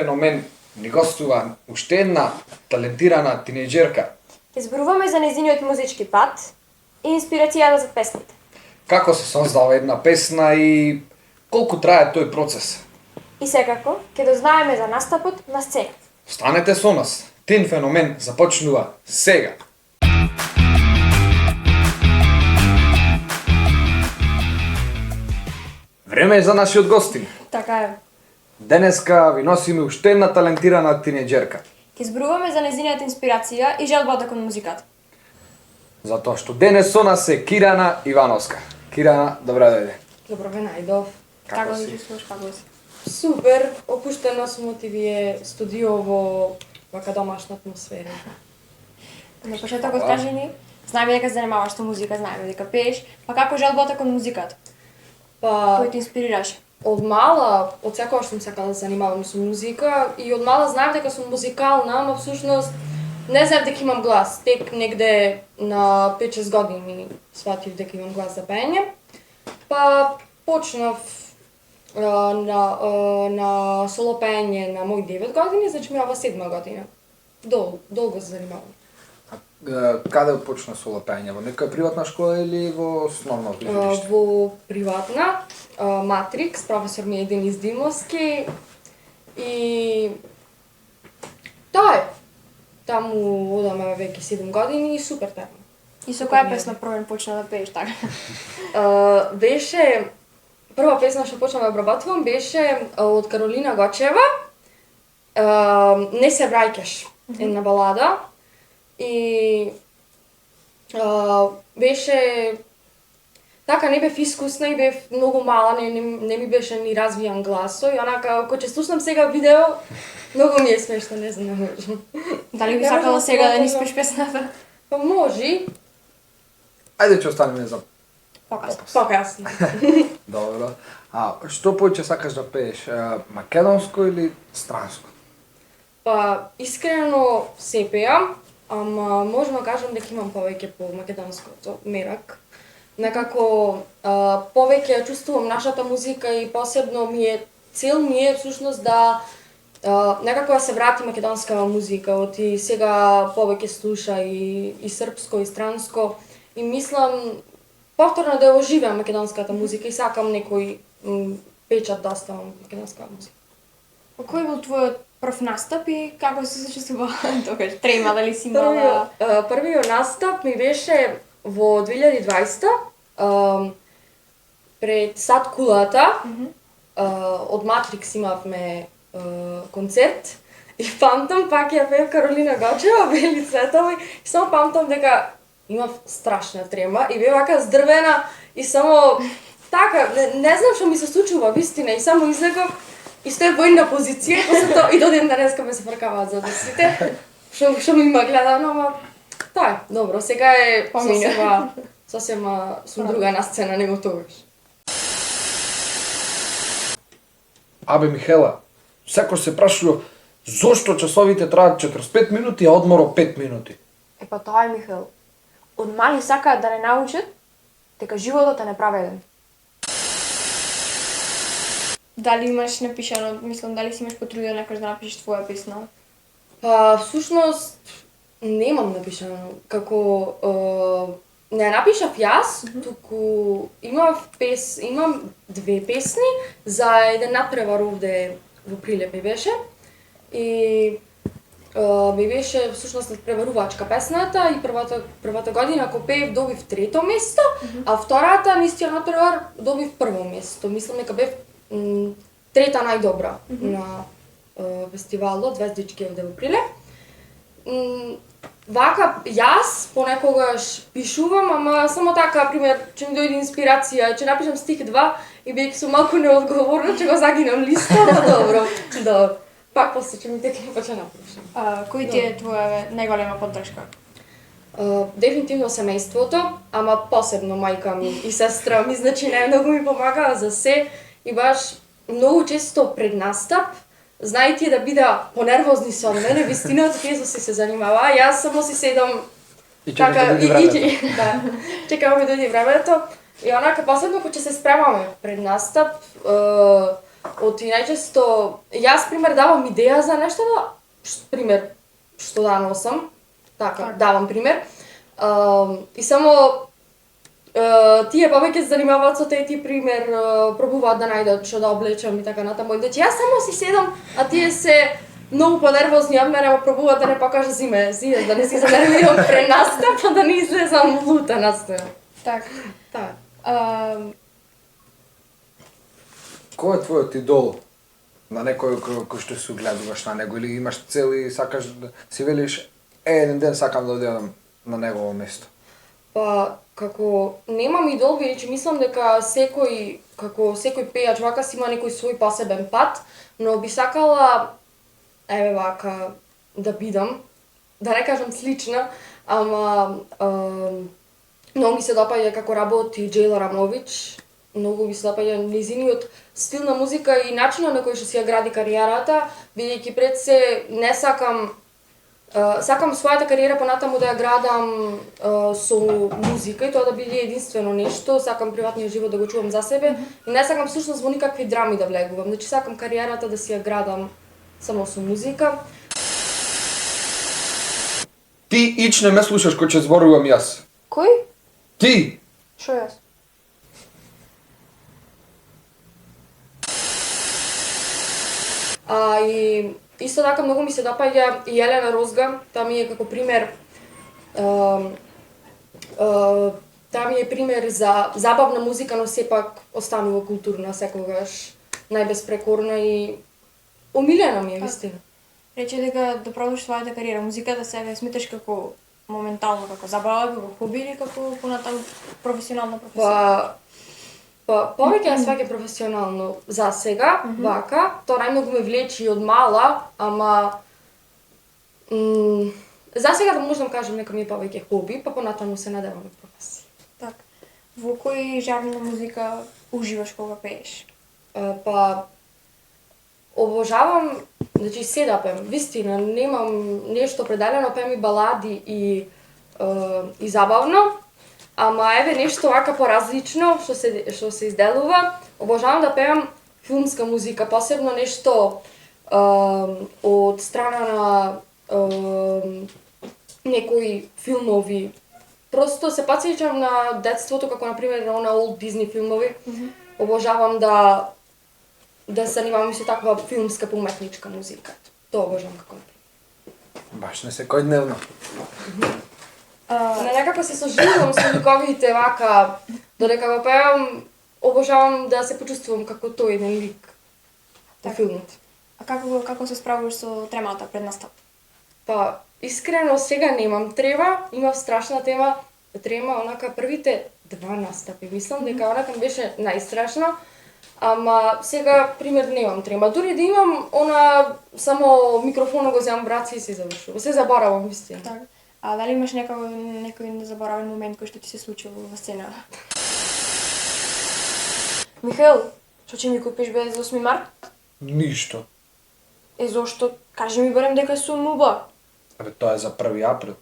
феномен ни гостува уште една талентирана тинејџерка. Ќе зборуваме за нејзиниот музички пат и инспирацијата за песните. Како се создава една песна и колку трае тој процес? И секако, ќе дознаеме за настапот на сцена. Останете со нас. Тин феномен започнува сега. Време е за нашиот гостин. Така е. Денеска ви носиме уште една талентирана тинејџерка. Ќе зборуваме за нејзиниот инспирација и желбата кон музиката. Затоа што денес со нас е Кирана Ивановска. Кирана, добра дојде. Добро ве најдов. Како Како си? ги чувствуваш, како си? Супер, опуштено сум од овие студио во вака домашна атмосфера. На почетокот Фала. кажи ни, знаеме дека се занимаваш со музика, знаеме дека пееш, па како желбата кон музиката? Па Кој те инспирираше? од мала, од секогаш сум сакала да се занимавам со музика и од мала знаев дека сум музикална, ама всушност не знаев дека имам глас. Тек негде на 5-6 години сватив дека имам глас за пеење. Па почнав на соло пеење на мои 9 години, значи ми ова 7 година. Долго се занимавам. Каде почна соло пеење? Во некоја приватна школа или во основно училиште? Во приватна, Матрикс, професор ми е Денис Димовски и тоа е. Таму одаме веќе 7 години и супер тема. И со која песна првен почна да пееш така? Беше прва песна што почнав да обработувам беше од Каролина Гочева. Не се враќаш, една балада. И беше така, не бев искусна и бев многу мала, не ми беше ни развијан гласо и онака, ако ќе слушнам сега видео, многу ми е смешно, не знам, не можам. Дали би Не сакала можам сега да ни да спеш песната? Па може, Ајде ќе останеме за Покасно. покасно. Добро. А што повеќе сакаш да пееш? Македонско или странско? Па, искрено се пеам, ама можам да кажам дека имам повеќе по македонското мерак. Некако повеќе чувствувам нашата музика и посебно цел ми е всушност да некако да се врати македонска музика. Оти сега повеќе слуша и српско и странско и мислам повторно да ја оживеам македонската музика и сакам некој печат да оставам македонска музика. Кој бил твојот прв настап и како се чувствува тогаш? Трема дали си имала? Првиот настап ми беше во 2020 пред Сад Кулата. Од Матрикс имавме концерт и памтам пак ја пеев Каролина Гочева, Бели цветови и само памтам дека имав страшна трема и бев вака здрвена и само така, не знам што ми се случува вистина и само излегов и стоев во една позиција и после тоа и до ден денеска ме се фркаваат задесите. Што ми има гледано, ама тоа е, добро, сега е сосема сум друга на сцена него тогаш. Абе Михела, секој се прашува зошто часовите траат 45 минути, а одморот 5 минути? Па тоа е, Михаил. Од мали сакаат да не научат дека животот е неправеден. Дали имаш напишано, мислам, дали си имаш потруден некој да напишеш твоја песна? Па, всушност, немам напишано. Како не ја напишав јас, туку имам две песни за еден надпревар овде во Прилеп ми беше. И ми беше всушност надпреварувачка песната и првата година ако пеев добив трето место, а втората на истиот надпревар добив прво место. Мислам дека бев трета најдобра на фестивалот Звездички овде во Прилеп. Вака, јас понекогаш пишувам, ама само така, пример, ќе ми дојде инспирација, ќе напишам стих 2 и бидејќи сум малку неодговорна, ќе го загинам листот, добро. Пак после ќе ми текне па ќе напишам. Кој ти е твоја најголема поддршка? Дефинитивно семејството, ама посебно мајка ми и сестра ми, значи најмногу ми помагаа за се и баш многу често пред настап знаете да бида понервозни со мене, вистина, тие се занимаваа, јас само си седам И чекам да дојде времето. Да, чекам да дојде времето и онака посебно кога ќе се спремаме пред настап, Оти најчесто, јас пример давам идеја за нешто, пример, што да носам, така, давам пример, и само тие повеќе се занимаваат со тети пример, пробуваат да најдат што да облечам и така натаму. Значи јас само си седам, а тие се многу понервозни од мене, пробуваат да не покажа зиме, да не си занервирам пред настап, да не излезам лута настап. Так. Так. Кој е твојот идол? На некој кој што се гледуваш на него или имаш цел и сакаш да си велиш еден ден сакам да одидам на негово место? Па, како немам идол, бидејќи мислам дека секој пејач вака си има некој свој посебен пат, но би сакала вака да бидам, да не кажам слична, ама многу ми се допаѓа како работи Џејла Рамович, многу ми се допаѓа низиниот стил на музика и начинот на кој што си ја гради кариерата, бидејќи пред се не сакам својата кариера понатаму да ја градам со музика и тоа да биде единствено нешто, сакам приватниот живот да го чувам за себе и не сакам всушност во никакви драми да влегувам, значи сакам кариерата да си ја градам само со музика. Ти ич не ме слушаш кој ќе зборувам јас. Кој? Ти! Шо јас? И исто така многу ми се допаѓа и Елена Розга, таа ми е како пример таа ми е пример за забавна музика, но сепак останува културна секогаш, најбеспрекорна и умилена ми е вистина. Рече дека да продолжиш својата кариера, музиката сега сметаш како моментално како забава, како хоби или како понатаму професионална професија? Повеќе ја сваќам професионално за сега, вака, тоа најмногу ме влечи од мала, ама за сега да можам кажам нека ми е повеќе хоби, па понатаму се надевам на професија. Так. Во кој жанр на музика уживаш кога пееш? Обожавам, значи се да пеем, вистина, немам нешто определено, пеем и балади и забавно, ама еве нешто вака поразлично што се изделува. Обожавам да пеам филмска музика, посебно нешто од страна на некои филмови. Просто се потсеќам на детството, како на пример на она Олд Дизни филмови. Обожавам да се занимавам со таква филмска пометничка музика. Тоа обожавам како например. Баш не секојдневно. Некако се соживувам со ликовите вака, додека го пеам, обожавам да се почувствувам како тој еден лик во филмот. А како се справуваш со тремата пред настап? Па, искрено сега немам трема, имав страшна трема, онака првите 2 настапи. Мислам дека онака беше најстрашно, ама сега пример немам трема. Дури да имам само микрофонот го земам в раци и се завршува. Се заборавам вистина. Так. А дали имаш некој незаборавен момент кој што ти се случил во сцена? Михаил, што ќе ми купиш бе за 8 март? Ништо. Зошто? Кажи ми барем дека сум муба. Абе, тоа е за 1 април.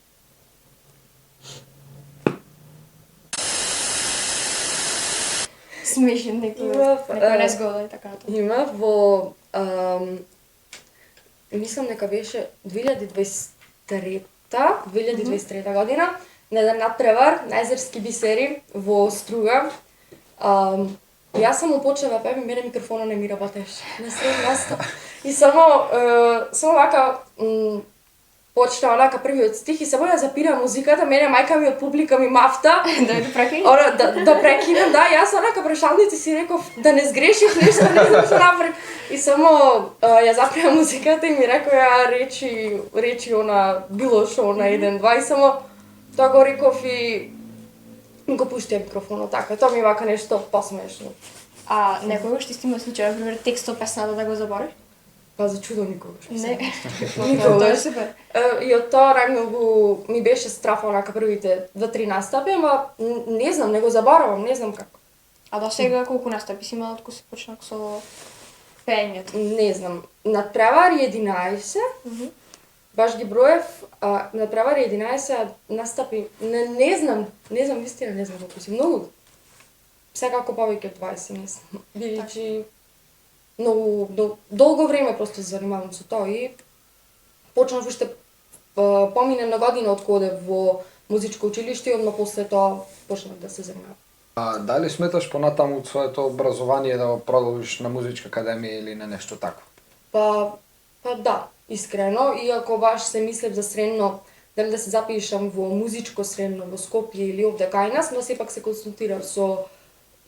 Смешен некој незгода и така натаму. Имав во мислам дека беше 2023 година, на еден надпревар на Езерски бисери во Струга. Јас само почнав да пеем и мене микрофонот не ми работеше на сред настап. И само вака почна онака првиот стих и само ја запира музиката, мене мајка ми од публика ми мафта. Да прекинеш? Да прекинам, да, јас онака прешалници си реков да не сгрешиш нешто, не знам што направи. И само ја запира музиката и ми рекоја речи она било што на 1-2 и само тоа го реков и го пуштија микрофонот така. Тоа ми вака нешто посмешно. А некогаш ти има случај, например, текстот песната да го забориш? Па за чудо никогаш. Не. Никогаш. Тоа е супер. И од тоа најмногу ми беше страф онака првите 2-3 настапи, ама не знам, не го заборавам, не знам како. А до сега колку настапи си имала откога се почна со пеењето? Не знам. Надпревари 11, баш ги броев, надпревари 11 настапи, не знам, вистина не знам колку си, многу. Секако повеќе од 20, мислам. Бидејќи многу долго време просто се занимавам со тоа и почнав уште помине на година од кога одев во музичко училиште и одма после тоа почнав да се занимавам. А дали сметаш понатаму од своето образование да го продолжиш на музичка академија или на нешто такво? Па да, искрено, иако баш се мислев за средно, дали да се запишам во музичко средно во Скопје или овде кај нас, но сепак се консултирав со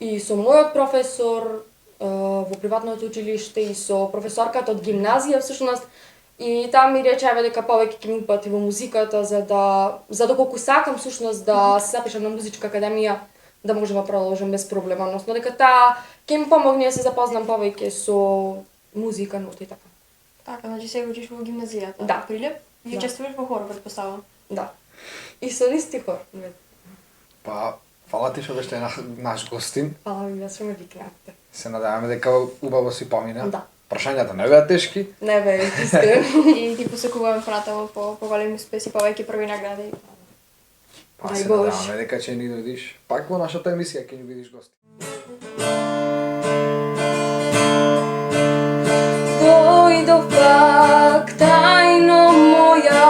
мојот професор во приватното училиште и со професорката од гимназија всушност, и таа ми рече дека повеќе ќе ми упати во музиката за доколку сакам всушност да се запишам на музичка академија, да можам да продолжам без проблема, односно дека таа ќе ми помогне да се запознам повеќе со музика, ноти и така. Така, значи сега учиш во гимназијата. Да. Прилеп? И Да. учествуваш во хор, претпоставам. Да. И солисти хор. Па, фала ти што беше наш гостин. Фала ви што ме викнавте. Се надеваме дека убаво си помина. Да. Прашањата не беа тешки. Не бе, искрено. И ти посекувам понатаму по големи успеси, повеќе први награди. Па Дај се Боже. надеваме дека ќе ни дојдиш пак во нашата емисија, ќе ни видиш гости. Дојдов пак тајно моја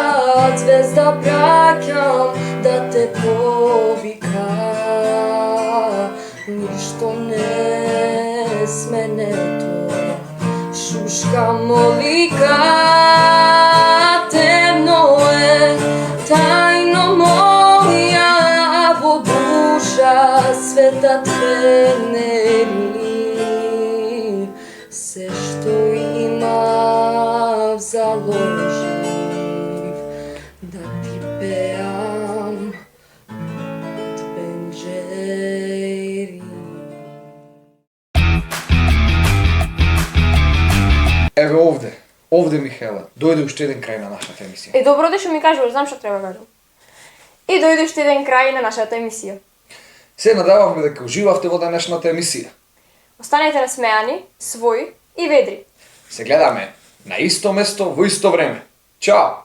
звезда праќам да те повика. Ништо не сменето, шушка молика. Темно е тајно моја во душа светот венери. Се што имав заложив да ти пеам од пенџери. Еве овде Михаела, дојде уште еден крај на нашата емисија. Добро де што ми кажуваш, знам што треба да кажам. И дојде уште еден крај на нашата емисија. Се надевавме дека уживавте во денешната емисија. Останете насмеани, своји и ведри. Се гледаме на исто место во исто време. Чао!